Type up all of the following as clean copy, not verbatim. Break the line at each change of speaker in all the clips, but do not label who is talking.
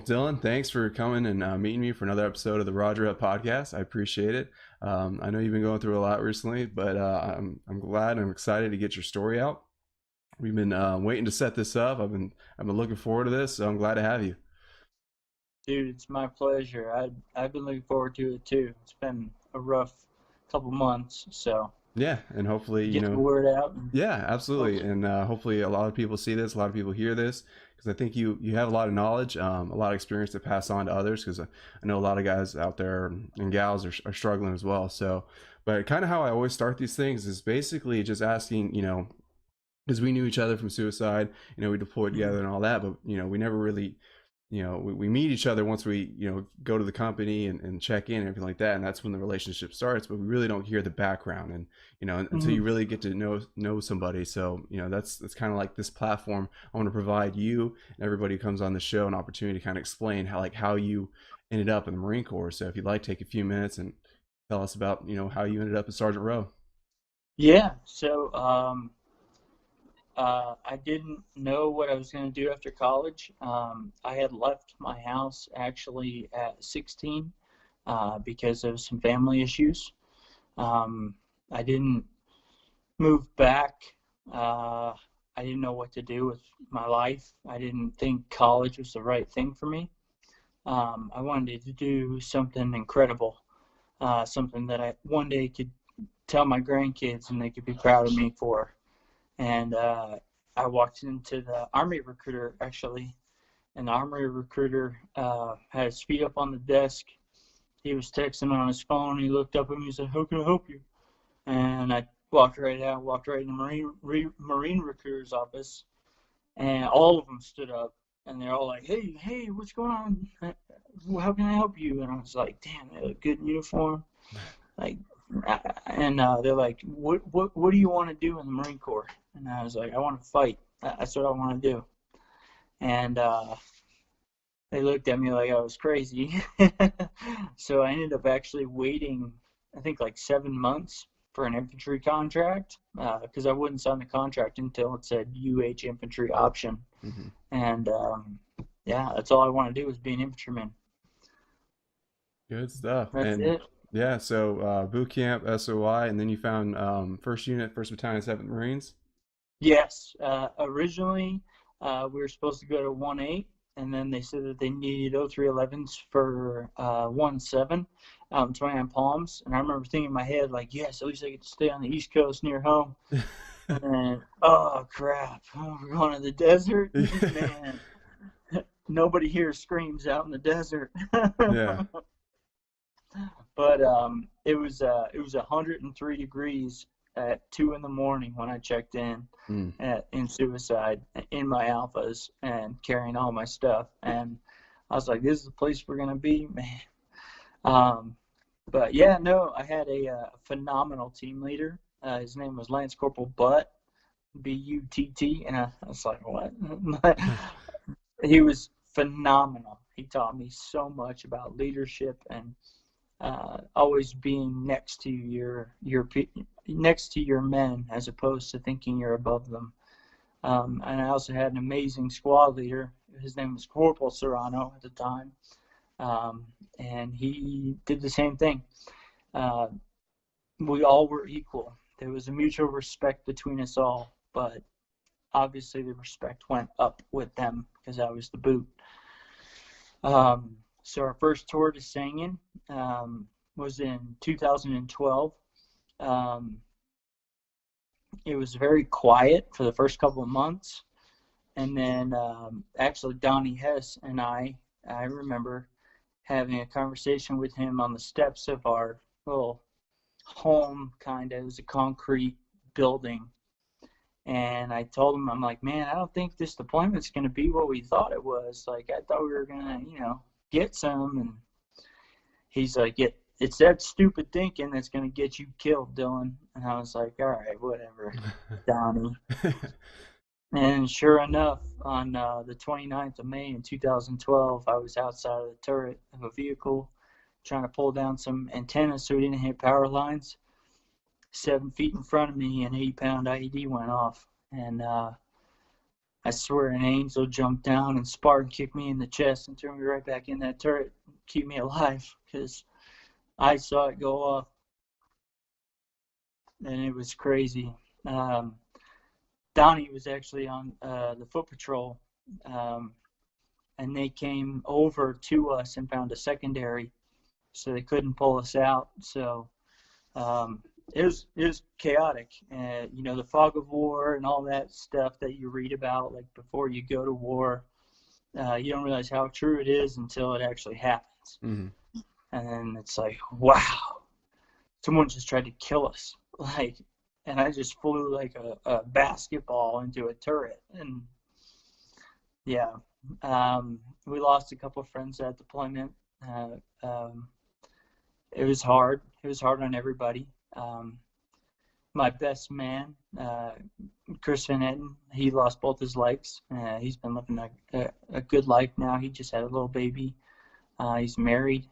Dylan, thanks for coming and meeting me for another episode of the Roger Up podcast. I appreciate it. I know you've been going through a lot recently, but I'm glad and I'm excited to get your story out. We've been waiting to set this up. I've been looking forward to this, so I'm glad to have you.
Dude, it's my pleasure. I've been looking forward to it too. It's been a rough couple months, so
Yeah, and hopefully,
get the word out. And
yeah, absolutely,
hopefully,
and hopefully a lot of people see this, a lot of people hear this, because I think you have a lot of knowledge, a lot of experience to pass on to others. Because I know a lot of guys out there and gals are struggling as well. So, but kind of how I always start these things is basically just asking, because we knew each other from suicide, we deployed together and all that, but we never really we meet each other once we go to the company and check in and everything like that, and that's when the relationship starts, but we really don't hear the background, and until you
Mhm.
really get to know somebody. So that's kind of like this platform. I want to provide you and everybody who comes on the show an opportunity to kind of explain how you ended up in the Marine Corps. So if you'd like, take a few minutes and tell us about how you ended up as Sergeant Rowe.
Yeah. So I didn't know what I was going to do after college. I had left my house actually at 16 because of some family issues. Um, I didn't move back. Uh, I didn't know what to do with my life. I didn't think college was the right thing for me. I wanted to do something incredible, something that I one day could tell my grandkids and they could be proud of me for. And I walked into the Army recruiter actually, and the Army recruiter had his feet up on the desk. He was texting on his phone. He looked up at me and said, "How can I help you?" And I walked right out, walked right in the Marine recruiter's office, and all of them stood up, and they're all like, "Hey, what's going on? How can I help you?" And I was like, "Damn, they look good in uniform." Like, and they're like, "What do you want to do in the Marine Corps?" And I was like, "I want to fight. That's what I want to do." And they looked at me like I was crazy. So I ended up actually waiting, I think like 7 months for an infantry contract because I wouldn't sign the contract until it said infantry option.
Hmm.
And yeah, that's all I want to do is be an infantryman.
Good stuff.
That's
And
it.
yeah, so boot camp, SOI, and then you found first unit, first battalion, 7th Marines.
Yes. Originally, we were supposed to go to 1-8, and then they said that they needed 0311s for 1-7 out in 29 Palms. And I remember thinking in my head, like, yes, at least I get to stay on the East Coast near home. And then, oh, crap. Oh, we're going to the desert? Man, nobody here screams out in the desert.
Yeah.
But it was 103 degrees at 2 in the morning when I checked
Mm.
in suicide in my alphas and carrying all my stuff, and I was like, this is the place we're gonna be, man. Um, but yeah, no, I had a phenomenal team leader. His name was Lance Corporal Butt, and I was like, what? He was phenomenal. He taught me so much about leadership and always being next to next to your men as opposed to thinking you're above them. And I also had an amazing squad leader. His name was Corporal Serrano at the time, and he did the same thing. Uh, we all were equal. There was a mutual respect between us all, but obviously the respect went up with them because I was the boot. So our first tour to Sangin was in 2012. Um, it was very quiet for the first couple of months, and then actually Donnie Hess and I remember having a conversation with him on the steps of our little home. Kind of, it was a concrete building, and I told him, I'm like, man, I don't think this deployment's going to be what we thought it was. Like, I thought we were going to, get some. And he's like, it's that stupid thinking that's going to get you killed, Dylan. And I was like, all right, whatever, Donnie. And sure enough, on the 29th of May in 2012, I was outside of the turret of a vehicle trying to pull down some antennas so we didn't hit power lines. 7 feet in front of me, an 80-pound IED went off. And I swear an angel jumped down and Spartan kicked me in the chest and threw me right back in that turret, keep me alive, because I saw it go off, and it was crazy. Donnie was actually on the foot patrol, and they came over to us and found a secondary, so they couldn't pull us out. So it was chaotic. The fog of war and all that stuff that you read about, like before you go to war, you don't realize how true it is until it actually happens.
Mm-hmm.
And then it's like, wow, someone just tried to kill us. And I just flew like a basketball into a turret. And yeah, we lost a couple of friends at deployment. It was hard. It was hard on everybody. My best man, Chris Van Etten, he lost both his legs. He's been living a good life now. He just had a little baby. He's married.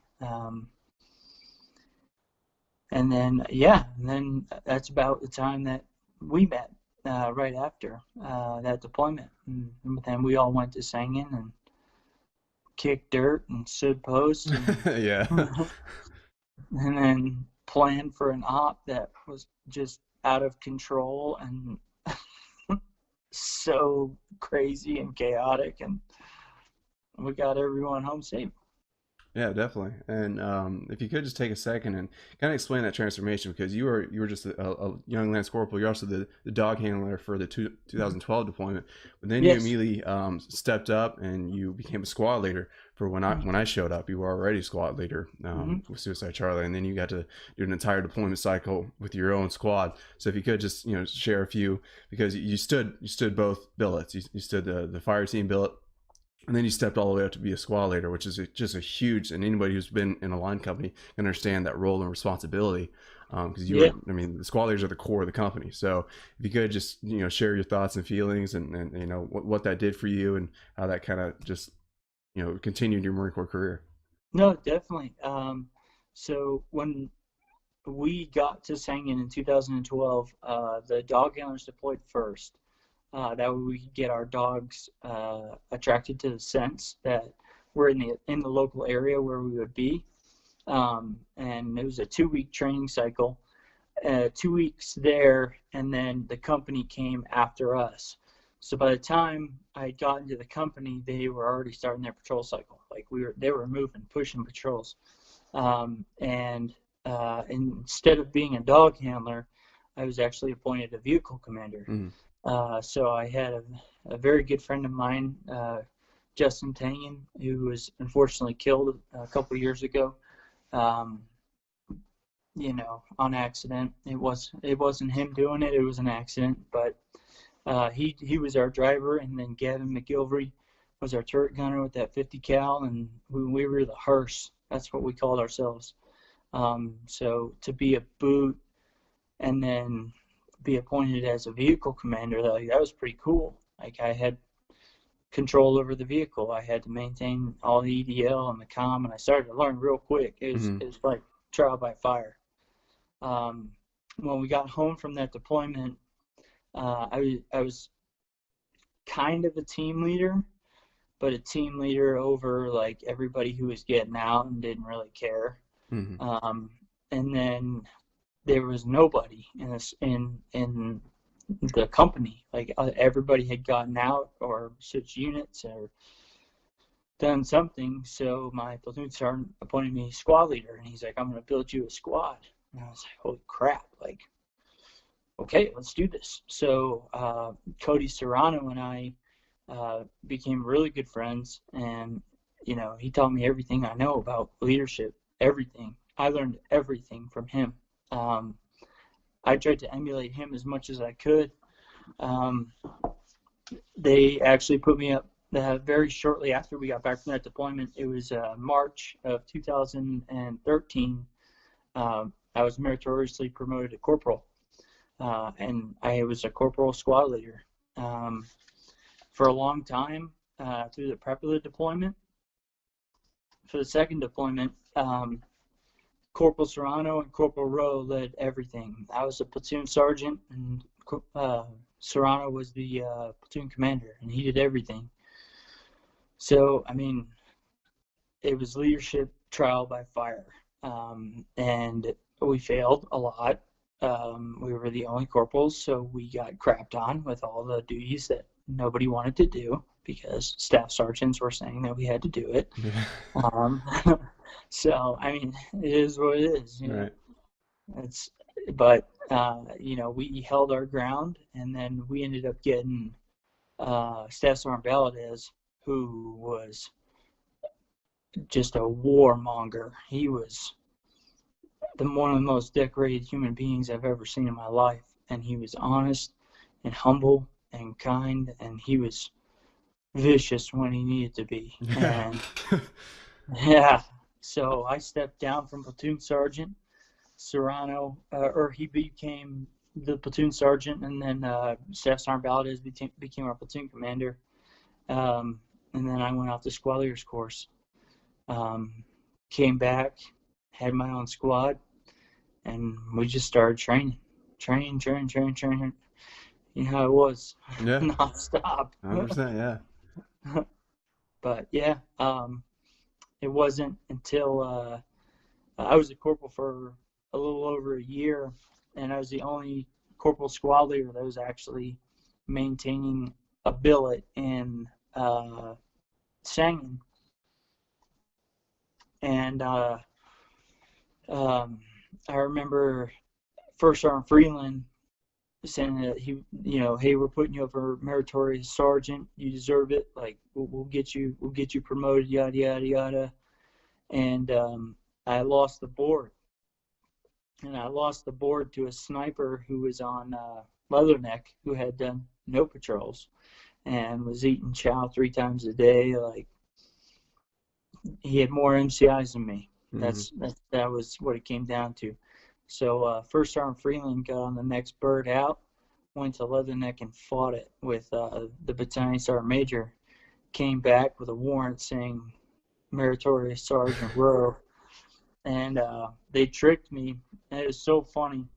And then that's about the time that we met, right after that deployment. And then we all went to singing and kicked dirt and stood posts and,
Yeah.
and then planned for an op that was just out of control and so crazy and chaotic, and we got everyone home safe.
Yeah, definitely. And if you could just take a second and kind of explain that transformation, because you were just a young Lance Corporal. You're also the dog handler for the 2012 deployment, but then you
Yes.
immediately stepped up and you became a squad leader. For when I showed up, you were already squad leader with Suicide Charlie, and then you got to do an entire deployment cycle with your own squad. So if you could just share a few, because you stood both billets. You stood the fire team billet. And then you stepped all the way up to be a squad leader, which is just a huge, and anybody who's been in a line company can understand that role and responsibility. Because the squad leaders are the core of the company. So if you could just, share your thoughts and feelings and what that did for you and how that kind of just, continued your Marine Corps career.
No, definitely. So when we got to Sangin in 2012, the dog handlers deployed first. That way we could get our dogs attracted to the scents that were in the local area where we would be. And it was a 2-week training cycle, 2 weeks there, and then the company came after us. So by the time I got into the company, they were already starting their patrol cycle. Like they were moving, pushing patrols. And instead of being a dog handler, I was actually appointed a vehicle commander.
Mm-hmm.
So I had a very good friend of mine, Justin Tangen, who was unfortunately killed a couple of years ago, on accident. It wasn't him doing it; it was an accident. But he was our driver, and then Gavin McGilvery was our turret gunner with that 50 cal, and we were the hearse. That's what we called ourselves. So to be a boot, and then be appointed as a vehicle commander, that was pretty cool. Like, I had control over the vehicle. I had to maintain all the EDL and the comm, and I started to learn real quick. It was like trial by fire. When we got home from that deployment, I was kind of a team leader, but a team leader over like everybody who was getting out and didn't really care.
Mm-hmm.
And then there was nobody in the company. Like, everybody had gotten out or switched units or done something. So my platoon sergeant appointed me squad leader, and he's like, "I'm going to build you a squad." And I was like, "Holy crap!" Like, okay, let's do this. So Cody Serrano and I became really good friends, and he taught me everything I know about leadership. Everything. I learned everything from him. I tried to emulate him as much as I could. They actually put me up very shortly after we got back from that deployment. It was March of 2013. I was meritoriously promoted to corporal, and I was a corporal squad leader for a long time through the prep of the deployment. For the second deployment, Corporal Serrano and Corporal Rowe led everything. I was a platoon sergeant, and Serrano was the platoon commander, and he did everything. So, I mean, it was leadership trial by fire, and we failed a lot. We were the only corporals, so we got crapped on with all the duties that nobody wanted to do because staff sergeants were saying that we had to do it.
Yeah.
Um, so, I mean, it is what it is.
Right.
It's, but we held our ground, and then we ended up getting Staff Sergeant Valadez, who was just a warmonger. He was one of the most decorated human beings I've ever seen in my life, and he was honest and humble and kind, and he was vicious when he needed to be.
Yeah.
And yeah, so I stepped down from platoon sergeant. Serrano, or he became the platoon sergeant, and then Staff Sergeant Valadez became our platoon commander. And then I went off the squad leaders course. Came back, had my own squad, and we just started training. You know how it was,
Yeah.
nonstop.
100%. Yeah.
But yeah, it wasn't until I was a corporal for a little over a year, and I was the only corporal squad leader that was actually maintaining a billet in Sangin. And I remember First Sergeant Freeland saying that hey, we're putting you up for meritorious sergeant. You deserve it. Like we'll get you promoted. Yada yada yada. And I lost the board. And I lost the board to a sniper who was on Leatherneck, who had done no patrols and was eating chow 3 times a day. Like, he had more MCIs than me. That was what it came down to. So First Sergeant Freeland got on the next bird out, went to Leatherneck and fought it with the battalion sergeant major. Came back with a warrant saying meritorious Sergeant Rowe. And they tricked me, and it was so funny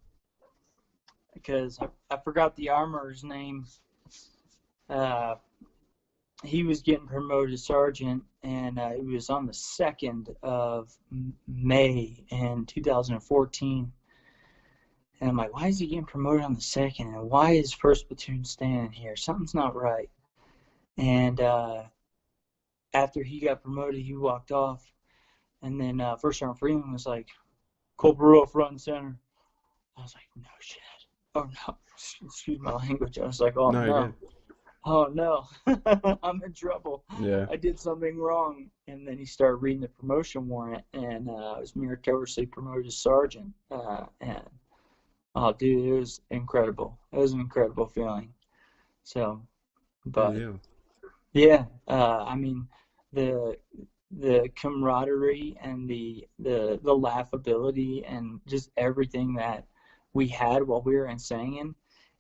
because I forgot the armorer's name. He was getting promoted to sergeant, and it was on the 2nd of May in 2014. And I'm like, why is he getting promoted on the 2nd? And why is 1st Platoon standing here? Something's not right. And after he got promoted, he walked off. And then First Sergeant Freeman was like, Corporal Rowe, front and center. I was like, no shit. Oh no. Excuse my language. I was like, oh no. Oh no. I'm in trouble.
Yeah.
I did something wrong. And then he started reading the promotion warrant, and I was meritoriously promoted to sergeant. And oh dude, it was incredible. It was an incredible feeling. So, but yeah, I mean, the camaraderie and the laughability and just everything that we had while we were in Sangin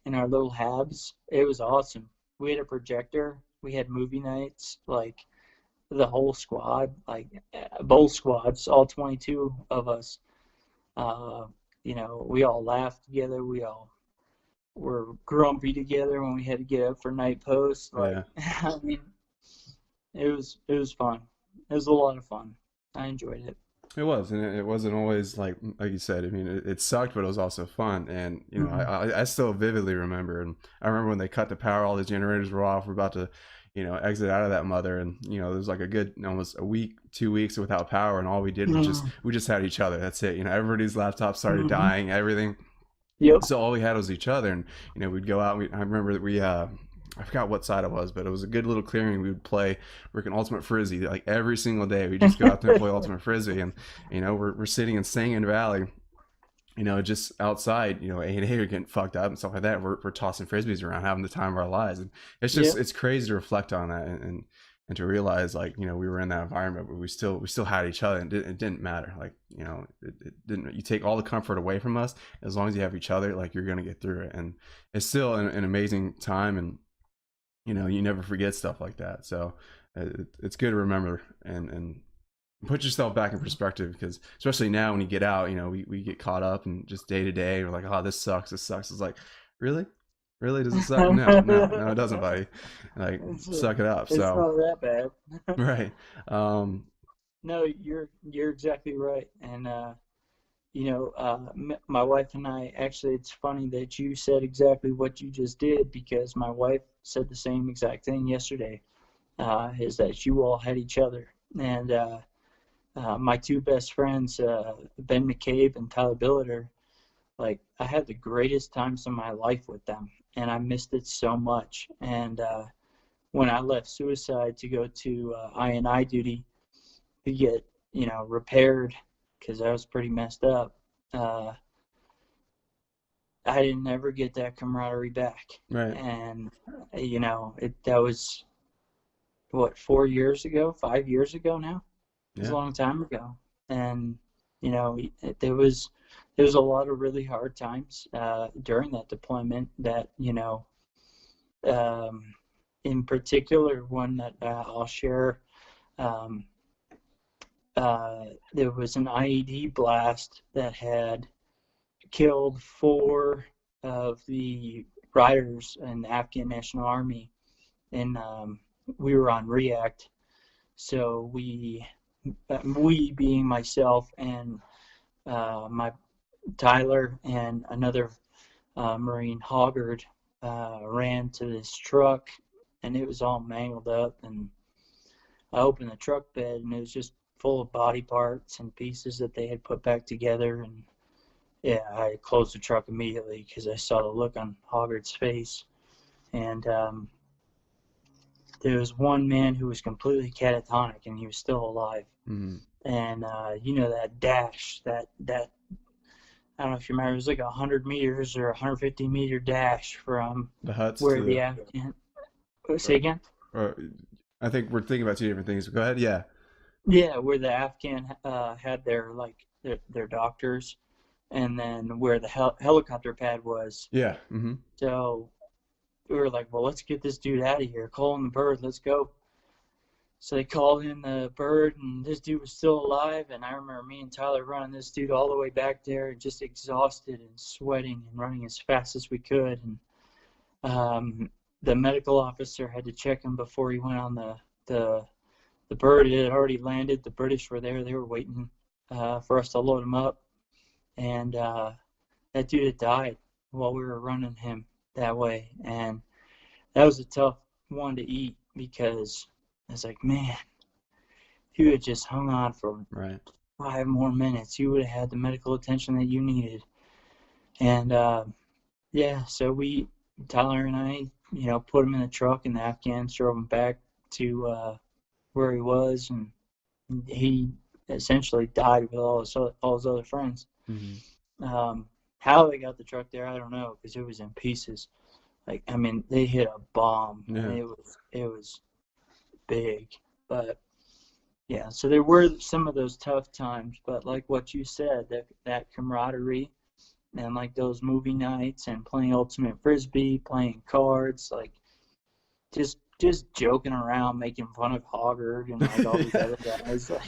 in our little habs, it was awesome. We had a projector. We had movie nights, like the whole squad, like both squads, all 22 of us. We all laughed together. We all were grumpy together when we had to get up for night post. Like, I mean, it was fun. It was a lot of fun. I enjoyed it.
It was, and it wasn't always like you said. I mean, it sucked, but it was also fun. And I still vividly remember. And I remember when they cut the power, all the generators were off. We're about to, exit out of that mother, and there was like a good almost a week, 2 weeks without power, and all we did was we just had each other. That's it. Everybody's laptops started dying, everything.
Yep.
So all we had was each other, and we'd go out. I remember that we I forgot what side it was, but it was a good little clearing. We would play freaking Ultimate Frisbee like every single day. We just go out there and play Ultimate Frisbee, and we're sitting in Sangin Valley, just outside, A&A are getting fucked up and stuff like that. We're tossing frisbees around, having the time of our lives, and it's just it's crazy to reflect on that and to realize, like, we were in that environment, but we still had each other, and it didn't matter. Like, it didn't. You take all the comfort away from us, as long as you have each other, like, you're gonna get through it, and it's still an amazing time, and you never forget stuff like that. So it's good to remember and put yourself back in perspective, because especially now when you get out, we get caught up and just day to day, we're like, oh, this sucks. It's like, really? Really? Does it suck? No, no, no, it doesn't, buddy. Like,
It's
suck it up.
it's
So,
not that bad.
right.
No, you're exactly right. And my wife and I, actually, it's funny that you said exactly what you just did, because my wife said the same exact thing yesterday. Is that you all had each other, and my two best friends, Ben McCabe and Tyler Billiter. Like, I had the greatest times of my life with them, and I missed it so much. And when I left suicide to go to I&I duty to get, repaired, because I was pretty messed up, uh, I didn't ever get that camaraderie back.
Right.
And, that was, what, 4 years ago, 5 years ago now? It was a
Yeah.
long time ago. And, there was a lot of really hard times during that deployment that, in particular, one that I'll share. Um, there was an IED blast that had killed 4 of the riders in the Afghan National Army, and we were on React. So we being myself and my Tyler and another Marine, Hoggard, ran to this truck, and it was all mangled up. And I opened the truck bed, and it was just full of body parts and pieces that they had put back together. And yeah, I closed the truck immediately because I saw the look on Hoggard's face. And there was one man who was completely catatonic, and he was still alive.
Mm-hmm.
And that dash, that I don't know if you remember, it was like 100 meters or 150-meter dash from
The huts
where
to
the
the.
Afghan. Say again?
Or, I think we're thinking about two different things. Go ahead. Yeah.
Yeah, where the Afghan had their doctors, and then where the helicopter pad was.
Yeah. Mm-hmm.
So we were like, well, let's get this dude out of here. Call in the bird. Let's go. So they called in the bird, and this dude was still alive. And I remember me and Tyler running this dude all the way back there, just exhausted and sweating and running as fast as we could. And the medical officer had to check him before he went on the bird. It had already landed. The British were there. They were waiting for us to load him up. And that dude had died while we were running him that way. And that was a tough one to eat, because I was like, man, if you had just hung on for
Right.
5 more minutes, you would have had the medical attention that you needed. And so Tyler and I, put him in the truck, and the Afghans drove him back to where he was, and he essentially died with all his other friends.
Mm-hmm.
How they got the truck there, I don't know, because it was in pieces. Like, I mean, they hit a bomb,
Yeah.
and it was big. But yeah, so there were some of those tough times, but like what you said, that camaraderie, and like those movie nights and playing ultimate frisbee, playing cards, like just joking around, making fun of Hoggard and like all these other guys. Like,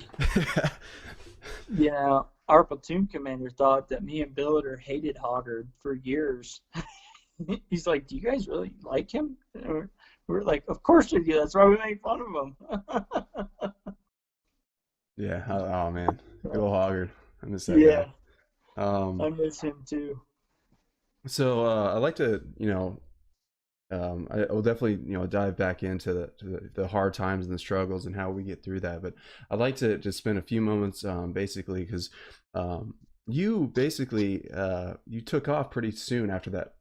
our platoon commander thought that me and Billiter hated Hoggard for years. He's like, "Do you guys really like him?" And we're like, "Of course we do. That's why we make fun of him."
Yeah. Oh man, good old Hoggard. I miss that
Yeah,
guy.
I miss him too.
So I'd like to, I will definitely, dive back into the hard times and the struggles and how we get through that. But I'd like to just spend a few moments, basically, because you basically you took off pretty soon after that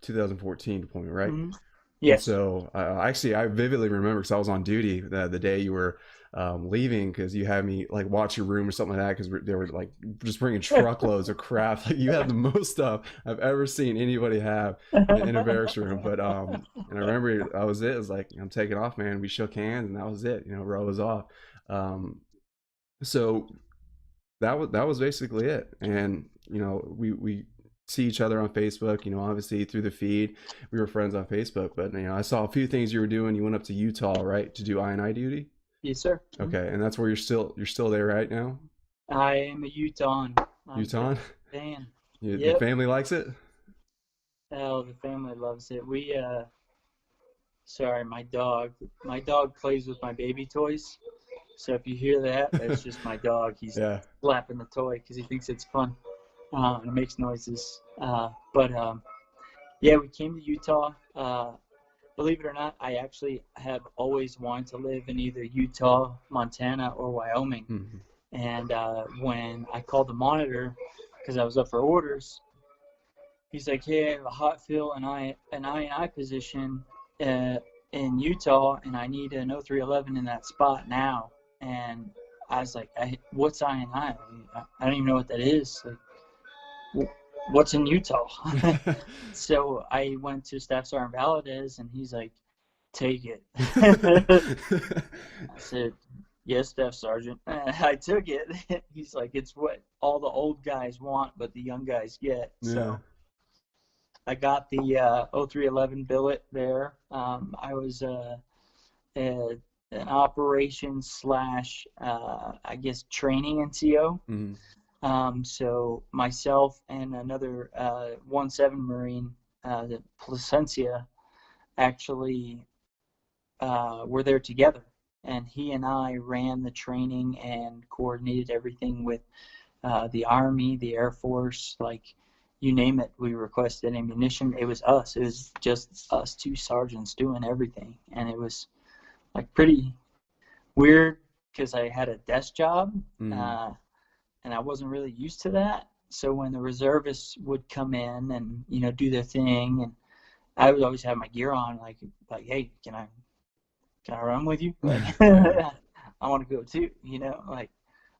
2014 deployment, right?
Mm-hmm.
And
Yes.
so actually, I vividly remember, because I was on duty the day you were leaving, because you had me like watch your room or something like that, because they were like just bringing truckloads of crap. Like, you had the most stuff I've ever seen anybody have in a barracks room. But and I remember that was it. It was like, I'm taking off, man. We shook hands, and that was it. Row was off. So that was basically it. And we see each other on Facebook, obviously through the feed. We were friends on Facebook, but I saw a few things you were doing. You went up to Utah, right, to do I&I duty?
Yes, sir.
Okay, and that's where you're still there right now?
I am a Utah.
Utah?
Fan.
Your
Yep.
family likes it?
Oh, the family loves it. Sorry, my dog plays with my baby toys. So if you hear that, that's just my dog. He's
Yeah.
slapping the toy because he thinks it's fun. And it makes noises. But yeah, we came to Utah. Believe it or not, I actually have always wanted to live in either Utah, Montana, or Wyoming.
Mm-hmm.
And when I called the monitor, because I was up for orders, he's like, "Hey, I have a hot fill and I position uh, in Utah, and I need an 0311 in that spot now." And I was like, "What's I and I? I don't even know what that is. Like, what's in Utah?" So I went to Staff Sergeant Valadez, and he's like, "Take it." I said, "Yes, Staff Sergeant." I took it. He's like, "It's what all the old guys want, but the young guys get."
Yeah.
So I got the 0311 billet there. I was a, an operations slash, I guess, training NCO.
Mm-hmm.
So myself and another 1-7 Marine, the Placencia, actually were there together. And he and I ran the training and coordinated everything with the Army, the Air Force, like you name it. We requested ammunition. It was us. It was just us two sergeants doing everything. And it was like pretty weird because I had a desk job.
Mm-hmm.
And I wasn't really used to that. So when the reservists would come in and do their thing, and I would always have my gear on, like hey, can I run with you? Like
Yeah.
I want to go too. Like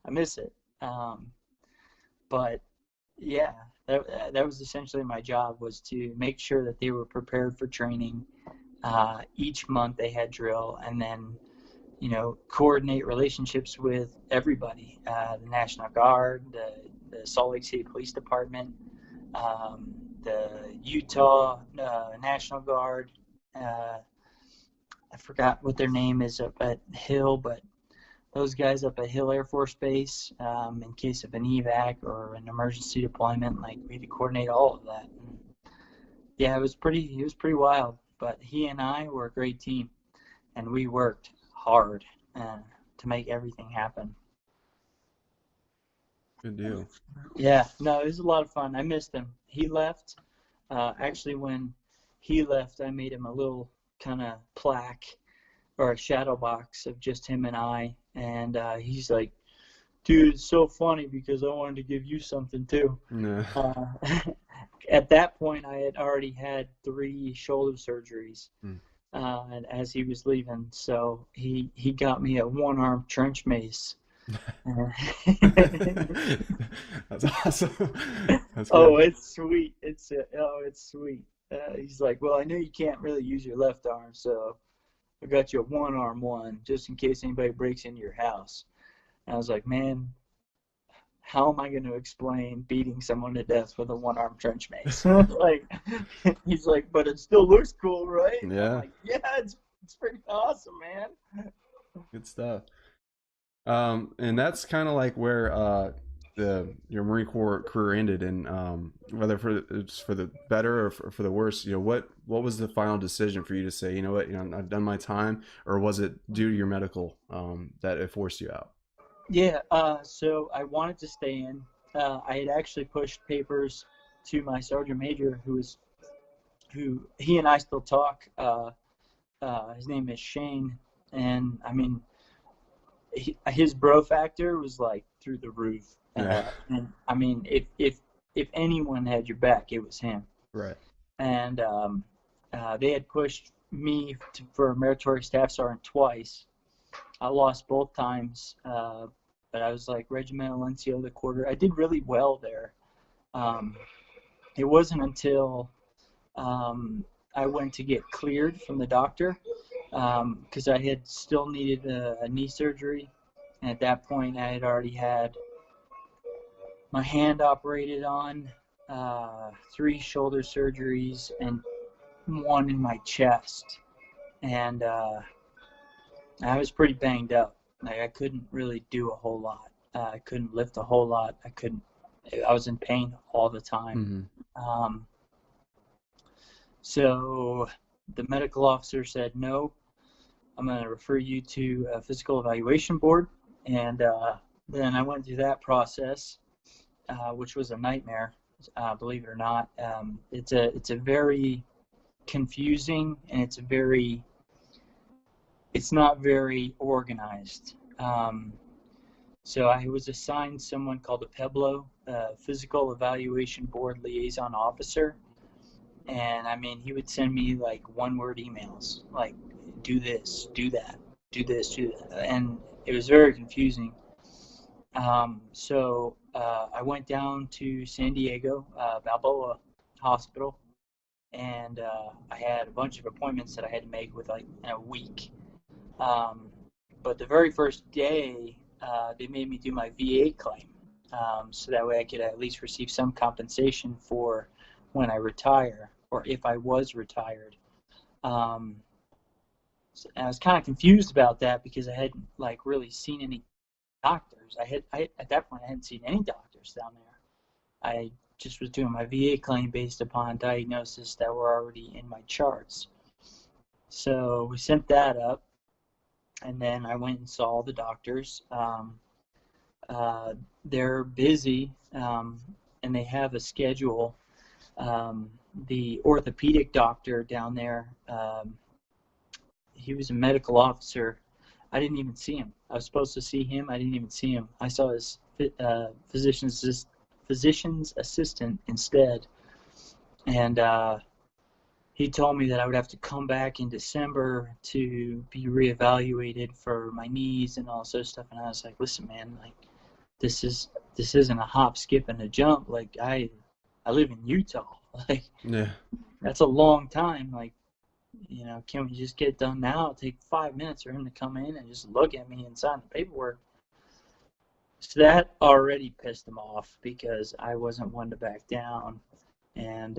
I miss it. But yeah, that was essentially my job, was to make sure that they were prepared for training. Each month they had drill, and then coordinate relationships with everybody, the National Guard, the Salt Lake City Police Department, the Utah National Guard. I forgot what their name is up at Hill, but those guys up at Hill Air Force Base, in case of an evac or an emergency deployment, like we had to coordinate all of that. And yeah, it was pretty wild. But he and I were a great team, and we worked hard to make everything happen.
Good deal.
Yeah, no, it was a lot of fun. I missed him. He left. Actually, when he left, I made him a little kind of plaque or a shadow box of just him and I. And he's like, "Dude, it's so funny because I wanted to give you something too."
No.
At that point, I had already had 3 shoulder surgeries.
Mm.
And as he was leaving, so he got me a 1-arm trench mace.
That's awesome. That's
Oh,
good.
it's sweet. It's sweet. He's like, "Well, I know you can't really use your left arm, so I got you a 1-arm one just in case anybody breaks into your house." And I was like, "Man, how am I going to explain beating someone to death with a 1-arm trench mace?" Like, he's like, "But it still looks cool, right?" I'm
Yeah.
like, "Yeah, it's pretty awesome, man."
Good stuff. And that's kind of like where your Marine Corps career ended, and whether it's for the better or for the worse, what was the final decision for you to say, you know what, I've done my time, or was it due to your medical that it forced you out?
Yeah, so I wanted to stay in. I had actually pushed papers to my sergeant major, who he and I still talk. His name is Shane, and I mean, his bro factor was like through the roof.
Yeah.
And I mean, if anyone had your back, it was him.
Right.
And they had pushed me for a meritorious staff sergeant twice. I lost both times, but I was like regimental NCO of the quarter. I did really well there. It wasn't until I went to get cleared from the doctor, because I had still needed a knee surgery. And at that point, I had already had my hand operated on, 3 shoulder surgeries, and 1 in my chest. And I was pretty banged up. Like, I couldn't really do a whole lot. I couldn't lift a whole lot. I was in pain all the time.
Mm-hmm.
Um, So the medical officer said, no, I'm going to refer you to a physical evaluation board. And then I went through that process, which was a nightmare, believe it or not. It's a very confusing, and it's not very organized. So I was assigned someone called a PEBLO, Physical Evaluation Board Liaison Officer. And I mean, he would send me like one-word emails, like, do this, do that, do this, do that. And it was very confusing. So I went down to San Diego, Balboa Hospital, and I had a bunch of appointments that I had to make with like in a week. But the very first day, they made me do my VA claim, so that way I could at least receive some compensation for when I retire, or if I was retired. So I was kind of confused about that because I hadn't like really seen any doctors. I at that point I hadn't seen any doctors down there. I just was doing my VA claim based upon diagnoses that were already in my charts. So we sent that up, and then I went and saw all the doctors. They're busy, and they have a schedule. The orthopedic doctor down there, he was a medical officer. I didn't even see him. I was supposed to see him. I didn't even see him. I saw his physician's assistant instead. And he told me that I would have to come back in December to be reevaluated for my knees and all sorts of stuff. And I was like, listen, man, like this isn't a hop, skip, and a jump. Like I live in Utah. Like
Yeah.
that's a long time. Like, you know, can we just get it done now? It'll take 5 minutes for him to come in and just look at me and sign the paperwork. So that already pissed him off because I wasn't one to back down. And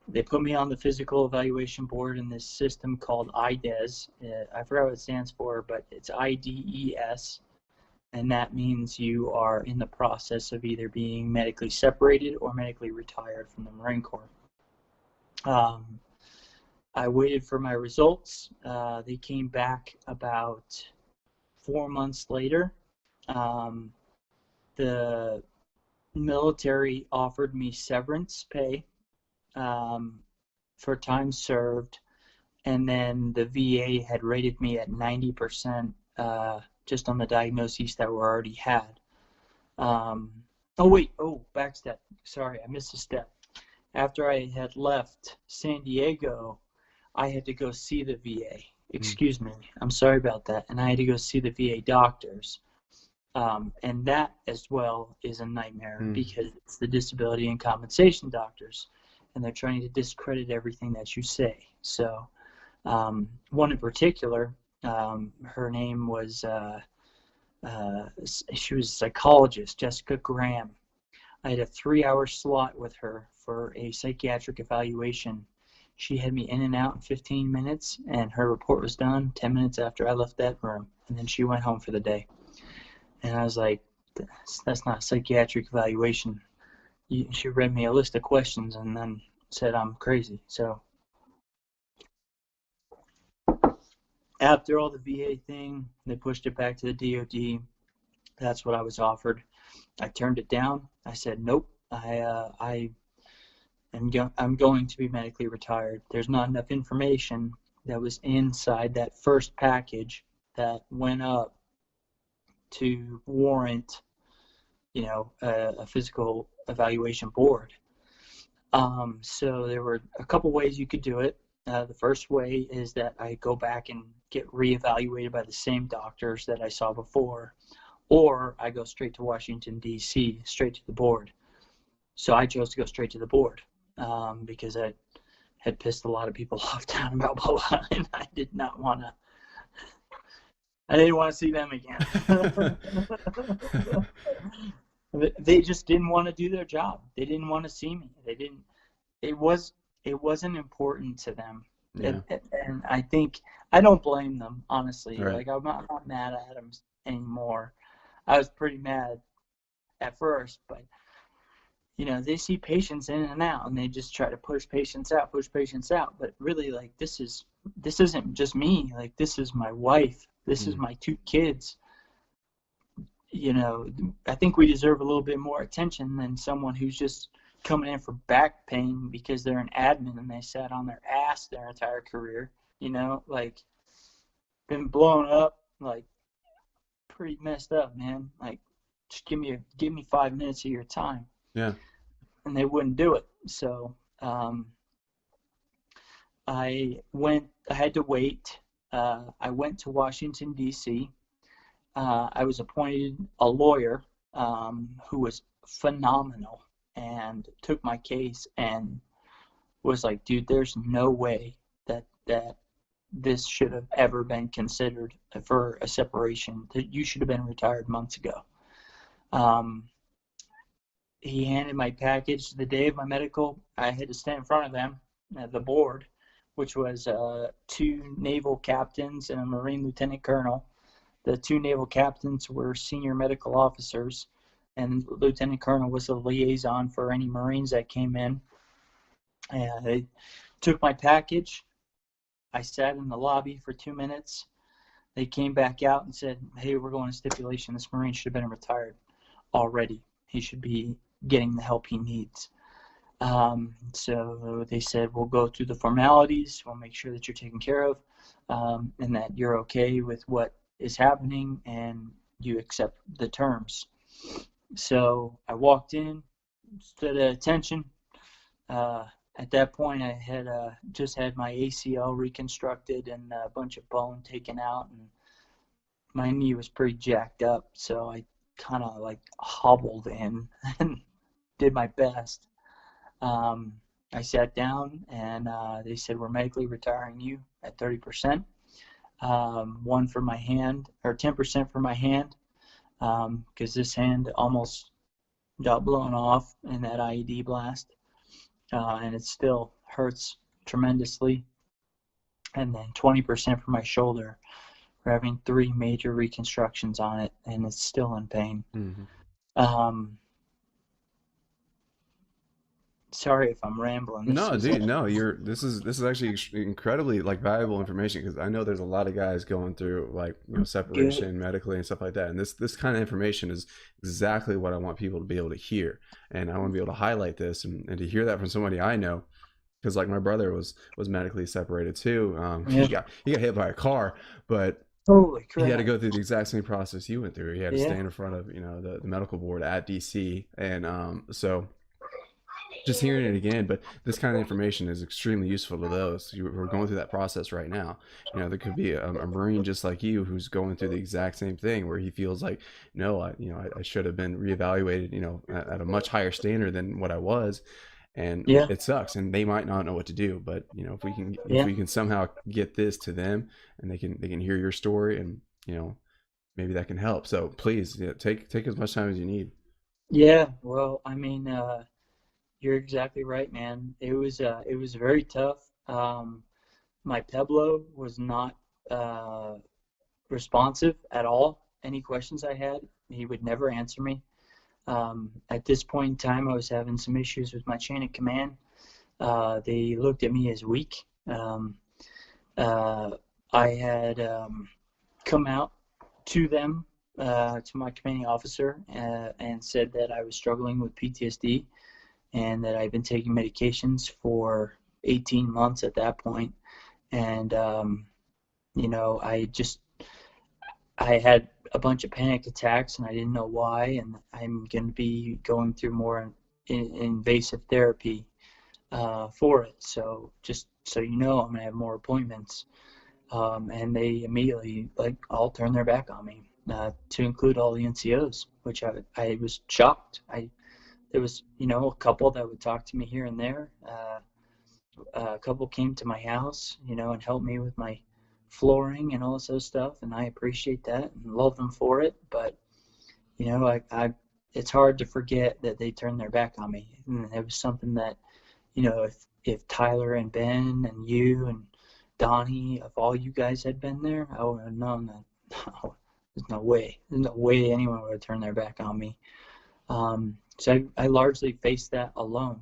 they put me on the physical evaluation board in this system called IDES. I forgot what it stands for, but it's IDES. And that means you are in the process of either being medically separated or medically retired from the Marine Corps. I waited for my results. They came back about 4 months later. The military offered me severance pay for time served, and then the VA had rated me at 90% just on the diagnoses that were already had. Backstep. Sorry, I missed a step. After I had left San Diego, I had to go see the VA. Excuse me. I'm sorry about that. And I had to go see the VA doctors. And that as well is a nightmare because it's the disability and compensation doctors. And they're trying to discredit everything that you say. So one in particular, her name was, she was a psychologist, Jessica Graham. I had a 3-hour slot with her for a psychiatric evaluation. She had me in and out in 15 minutes, and her report was done 10 minutes after I left that room. And then she went home for the day. And I was like, that's not a psychiatric evaluation. She read me a list of questions and then said I'm crazy. So after all the VA thing, they pushed it back to the DOD. That's what I was offered. I turned it down. I said, nope, I'm going to be medically retired. There's not enough information that was inside that first package that went up to warrant, a physical evaluation board. So there were a couple ways you could do it. The first way is that I go back and get reevaluated by the same doctors that I saw before, or I go straight to Washington, D.C., straight to the board. So I chose to go straight to the board because I had pissed a lot of people off down in Balboa, and I didn't want to see them again. They just didn't want to do their job. They didn't want to see me. It wasn't important to them.
Yeah.
And I think I don't blame them, honestly.
Right.
Like I'm not mad at them anymore. I was pretty mad at first, but they see patients in and out, and they just try to push patients out. But really, like, this isn't just me. Like, this is my wife. This is
Mm.
my 2 kids. I think we deserve a little bit more attention than someone who's just coming in for back pain because they're an admin and they sat on their ass their entire career. Like, been blown up, like, pretty messed up, man. Like, just give me 5 minutes of your time.
Yeah.
And they wouldn't do it. So I had to wait. I went to Washington, D.C. I was appointed a lawyer who was phenomenal and took my case and was like, dude, there's no way that this should have ever been considered for a separation. That you should have been retired months ago. He handed my package the day of my medical. I had to stand in front of them, the board, which was 2 naval captains and a Marine lieutenant colonel. The 2 naval captains were senior medical officers, and Lieutenant Colonel was the liaison for any Marines that came in. And they took my package. I sat in the lobby for 2 minutes. They came back out and said, hey, we're going to stipulation. This Marine should have been retired already. He should be getting the help he needs. So they said, we'll go through the formalities. We'll make sure that you're taken care of and that you're okay with what is happening and you accept the terms. So I walked in, stood at attention. At that point, I had just had my ACL reconstructed and a bunch of bone taken out, and my knee was pretty jacked up. So I kind of like hobbled in and did my best. I sat down and they said, we're medically retiring you at 30%. 1 for my hand, or 10% for my hand, because this hand almost got blown off in that IED blast, and it still hurts tremendously. And then 20% for my shoulder. We're having 3 major reconstructions on it, and it's still in pain.
Mm-hmm.
Sorry if I'm rambling.
No, dude, no, this is actually incredibly like valuable information, because I know there's a lot of guys going through like, separation
good.
medically and stuff like that, and this kind of information is exactly what I want people to be able to hear, and I want to be able to highlight this and to hear that from somebody I know, because like my brother was medically separated too.
Yeah.
He got hit by a car, but
Holy
he had
crap.
to go through the exact same process you went through. He had to
Yeah.
stand in front of the medical board at DC, and so just hearing it again, but this kind of information is extremely useful to those who are going through that process right now. There could be a Marine just like you who's going through the exact same thing, where he feels like, no, I should have been reevaluated, at a much higher standard than what I was, and
Yeah.
it sucks, and they might not know what to do. But if
Yeah.
we can somehow get this to them, and they can hear your story, and maybe that can help. So please, take as much time as you need.
Yeah. Well, I mean, you're exactly right, man. It was very tough. My Pueblo was not responsive at all. Any questions I had, he would never answer me. At this point in time, I was having some issues with my chain of command. They looked at me as weak. I had come out to them, to my commanding officer, and said that I was struggling with PTSD and that I'd been taking medications for 18 months at that point. And, I had a bunch of panic attacks and I didn't know why. And I'm going to be going through more invasive therapy for it. So just so you know, I'm going to have more appointments. And they immediately all turned their back on me, to include all the NCOs, which I was shocked. There was, a couple that would talk to me here and there. A couple came to my house, and helped me with my flooring and all this other stuff, and I appreciate that and love them for it. But, it's hard to forget that they turned their back on me. And it was something that, if Tyler and Ben and you and Donnie, if all you guys had been there, I would have known that. No, there's no way. There's no way anyone would have turned their back on me. So I largely faced that alone.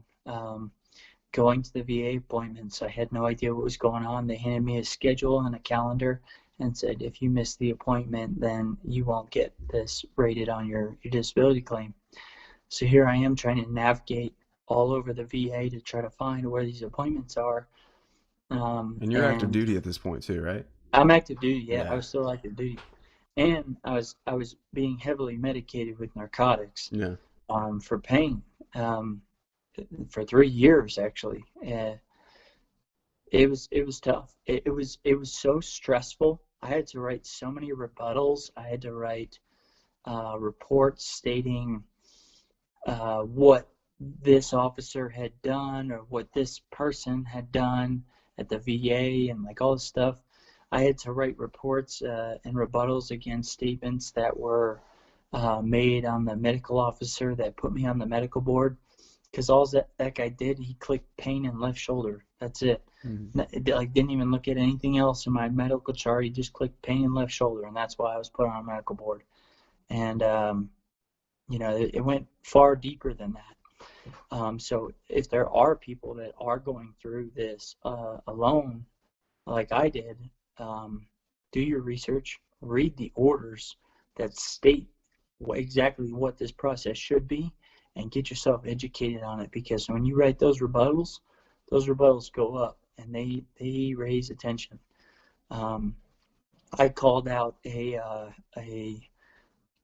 Going to the VA appointments, I had no idea what was going on. They handed me a schedule and a calendar and said, if you miss the appointment, then you won't get this rated on your disability claim. So here I am trying to navigate all over the VA to try to find where these appointments are.
And you're active
And
duty at this point too, right?
I'm active duty. Yeah, I
Yeah.
was still active duty, and I was being heavily medicated with narcotics
Yeah.
for pain for 3 years actually. It was tough. It was so stressful. I had to write so many rebuttals. I had to write reports stating what this officer had done or what this person had done at the VA and like all this stuff. I had to write reports and rebuttals against statements that were made on the medical officer that put me on the medical board, because all that guy did, he clicked pain in left shoulder. That's it.
Mm-hmm.
Like, didn't even look at anything else in my medical chart. He just clicked pain in left shoulder, and that's why I was put on a medical board. And it went far deeper than that. So if there are people that are going through this alone, like I did, do your research, read the orders that state exactly what this process should be, and get yourself educated on it, because when you write those rebuttals go up and they raise attention. I called out a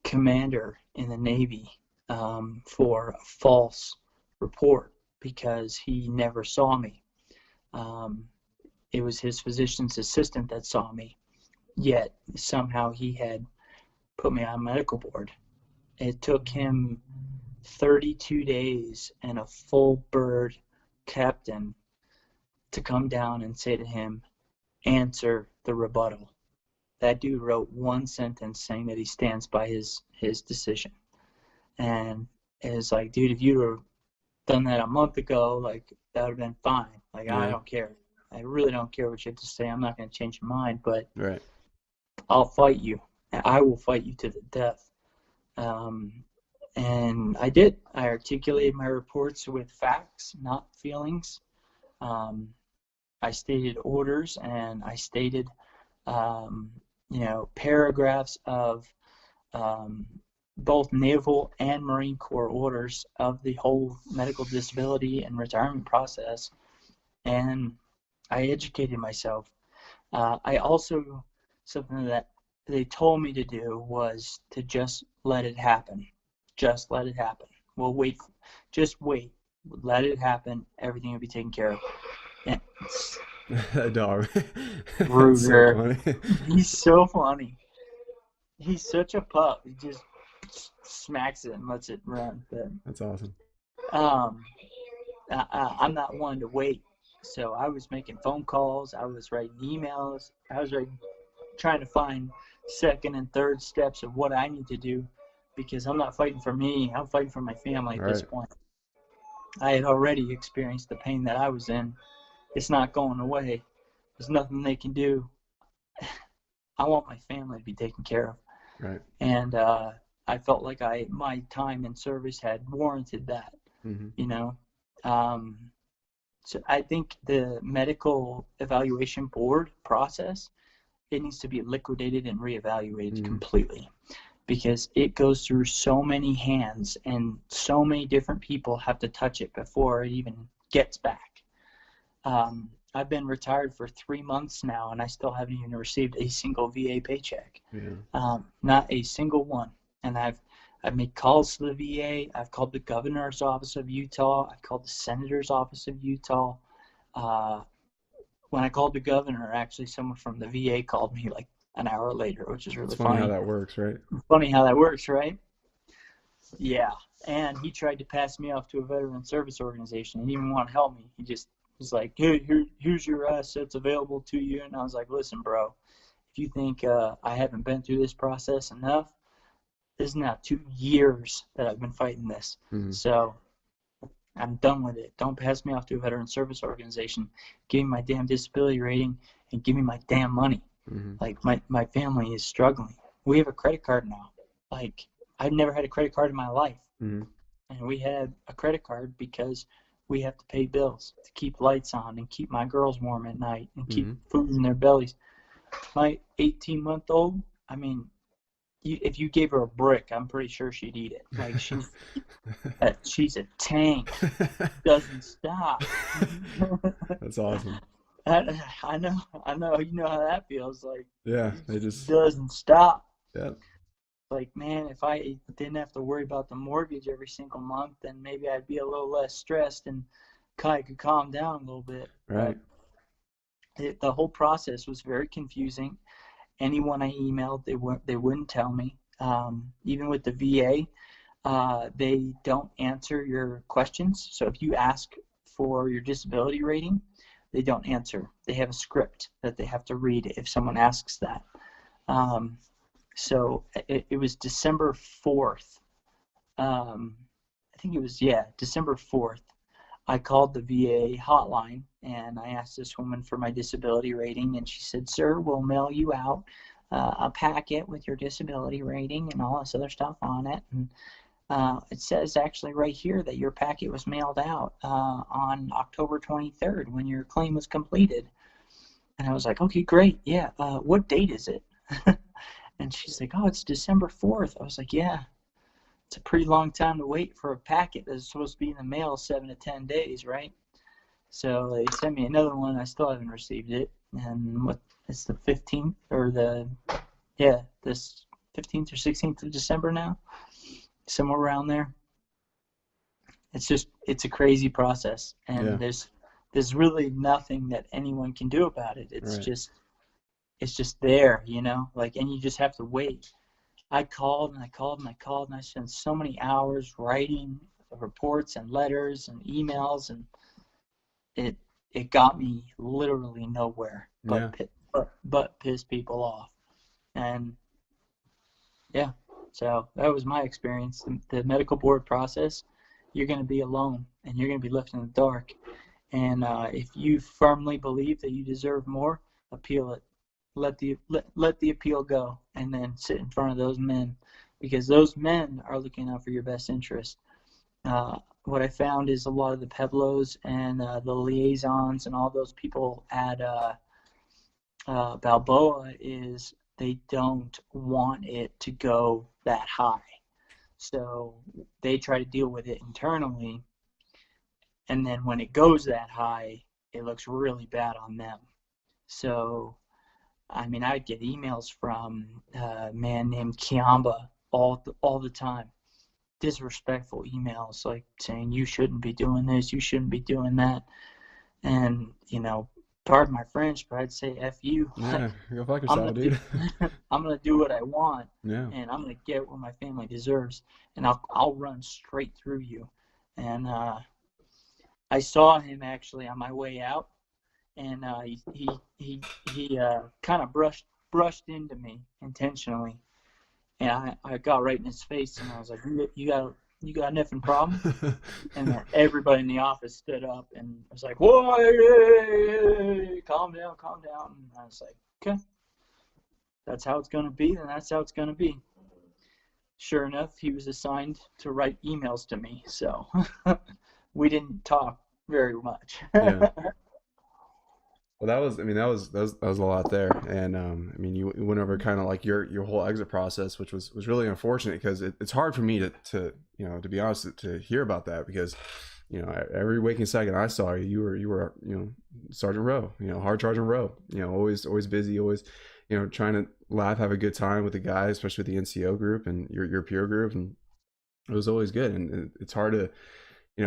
commander in the Navy for a false report because he never saw me. It was his physician's assistant that saw me, yet somehow he had put me on medical board. It took him 32 days and a full bird captain to come down and say to him, answer the rebuttal. That dude wrote one sentence saying that he stands by his decision. And it was like, dude, if you'd have done that a month ago, like, that would have been fine. Like,
Yeah.
I don't care. I really don't care what you have to say. I'm not going to change your mind, but
Right.
I'll fight you. I will fight you to the death. And I did. I articulated my reports with facts, not feelings. I stated orders, and I stated, paragraphs of both Naval and Marine Corps orders of the whole medical disability and retirement process. And I educated myself. I also, something that they told me to do was to just let it happen. Just let it happen. We'll wait. Just wait. Let it happen. Everything will be taken care of. And
That dog. That's so
Ruger,
funny.
he's so funny. He's such a pup. He just smacks it and lets it run. But
That's awesome.
I'm not one to wait. So I was making phone calls. I was writing emails. I was trying to find second and third steps of what I need to do, because I'm not fighting for me. I'm fighting for my family at this point. I had already experienced the pain that I was in. It's not going away. There's nothing they can do. I want my family to be taken care of.
Right.
And I felt like my time in service had warranted that.
Mm-hmm.
So I think the medical evaluation board process, it needs to be liquidated and reevaluated completely, because it goes through so many hands and so many different people have to touch it before it even gets back. I've been retired for 3 months now, and I still haven't even received a single VA paycheck.
Yeah.
Not a single one. And I've made calls to the VA. I've called the governor's office of Utah. I called the senator's office of Utah. When I called the governor, actually, someone from the VA called me like an hour later, which is really
It's funny how that works, right?
Funny how that works, right? Yeah. And he tried to pass me off to a veteran service organization. He didn't even want to help me. He just was like, hey, here's your assets available to you. And I was like, listen, bro, if you think I haven't been through this process enough, this is now 2 years that I've been fighting this.
Mm-hmm.
So I'm done with it. Don't pass me off to a veteran service organization. Give me my damn disability rating and give me my damn money.
Mm-hmm.
Like, my family is struggling. We have a credit card now. Like, I've never had a credit card in my life.
Mm-hmm.
and we had a credit card because we have to pay bills to keep lights on and keep my girls warm at night and keep
Mm-hmm.
food in their bellies. My 18-month-old, I mean, if you gave her a brick, I'm pretty sure she'd eat it. Like she's a tank, doesn't stop.
That's awesome.
I know, you know how that feels. Like
Yeah,
it
they
just
just
doesn't stop.
yeah.
Like, man, if I didn't have to worry about the mortgage every single month, then maybe I'd be a little less stressed and I could calm down a little bit.
Right.
But the whole process was very confusing. Anyone I emailed, they wouldn't tell me. Even with the VA, they don't answer your questions. So if you ask for your disability rating, they don't answer. They have a script that they have to read if someone asks that. So it was December 4th. I think it was, yeah, December 4th. I called the VA hotline and I asked this woman for my disability rating, and she said, "Sir, we'll mail you out a packet with your disability rating and all this other stuff on it." And it says actually right here that your packet was mailed out on October 23rd when your claim was completed. And I was like, "Okay, great. Yeah. What date is it?" And she's like, "Oh, it's December 4th. I was like, "Yeah, it's a pretty long time to wait for a packet that's supposed to be in the mail 7 to 10 days, right?" So they sent me another one. I still haven't received it. And it's the 15th or this 15th or 16th of December now, somewhere around there. It's a crazy process, and
Yeah.
there's really nothing that anyone can do about it.
Right.
It's just there, like, and you just have to wait. I called and I called and I called, and I spent so many hours writing reports and letters and emails, and it got me literally nowhere
Yeah.
but piss people off. And yeah, so that was my experience. The medical board process, you're going to be alone and you're going to be left in the dark. And if you firmly believe that you deserve more, appeal it. Let the appeal go, and then sit in front of those men, because those men are looking out for your best interest. What I found is a lot of the Peblos and the liaisons and all those people at Balboa is they don't want it to go that high. So they try to deal with it internally, and then when it goes that high, it looks really bad on them. So, I mean, I'd get emails from a man named Kiamba all the time, disrespectful emails, like saying you shouldn't be doing this, you shouldn't be doing that. And pardon my French, but I'd say F you.
Yeah.
Like,
Go fuck
I'm
yourself,
gonna do
dude.
I'm gonna do what I want,
Yeah.
and I'm gonna get what my family deserves, and I'll run straight through you. And I saw him actually on my way out, and he kind of brushed into me intentionally, and I got right in his face, and I was like, you got an effing problem?" And then everybody in the office stood up and was like, "Whoa, hey, calm down, calm down." And I was like, "Okay, that's how it's gonna be, then that's how it's gonna be." Sure enough, he was assigned to write emails to me, so we didn't talk very much.
Yeah. Well, that was, I mean, that was a lot there, and I mean, you went over kind of like your whole exit process, which was really unfortunate because it's hard for me to to be honest to hear about that because every waking second I saw you, you were Sergeant Rowe, hard charging Rowe, always busy, always trying to laugh, have a good time with the guys, especially with the NCO group and your peer group, and it was always good, and it's hard to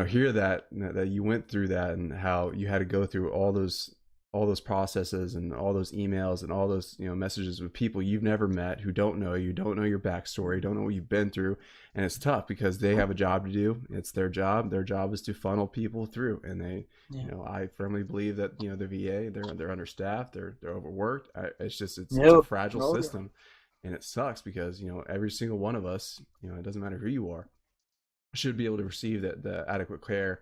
hear that you went through that and how you had to go through all those processes and all those emails and all those messages with people you've never met who don't know your backstory, don't know what you've been through, and it's tough because they have a job to do. It's their job is to funnel people through, and they
Yeah.
I firmly believe that the VA, they're understaffed, they're overworked. It's a
No.
fragile
Oh, yeah.
system, and it sucks because every single one of us, it doesn't matter who you are, should be able to receive the adequate care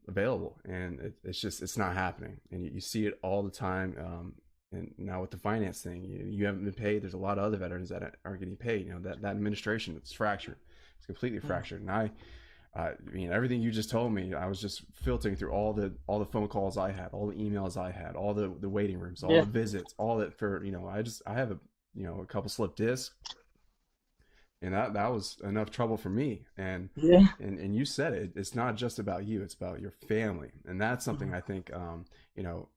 available, and it's not happening, and you see it all the time. And now with the finance thing, you haven't been paid. There's a lot of other veterans that aren't getting paid. That administration, it's fractured. It's completely
Yeah.
fractured. And I mean, everything you just told me, I was just filtering through all the phone calls I had, all the emails I had, all the waiting rooms, all
Yeah.
the visits, all that for, I have a couple slip discs, and that was enough trouble for me.
Yeah.
And you said it, it's not just about you, it's about your family, and that's something I think, you know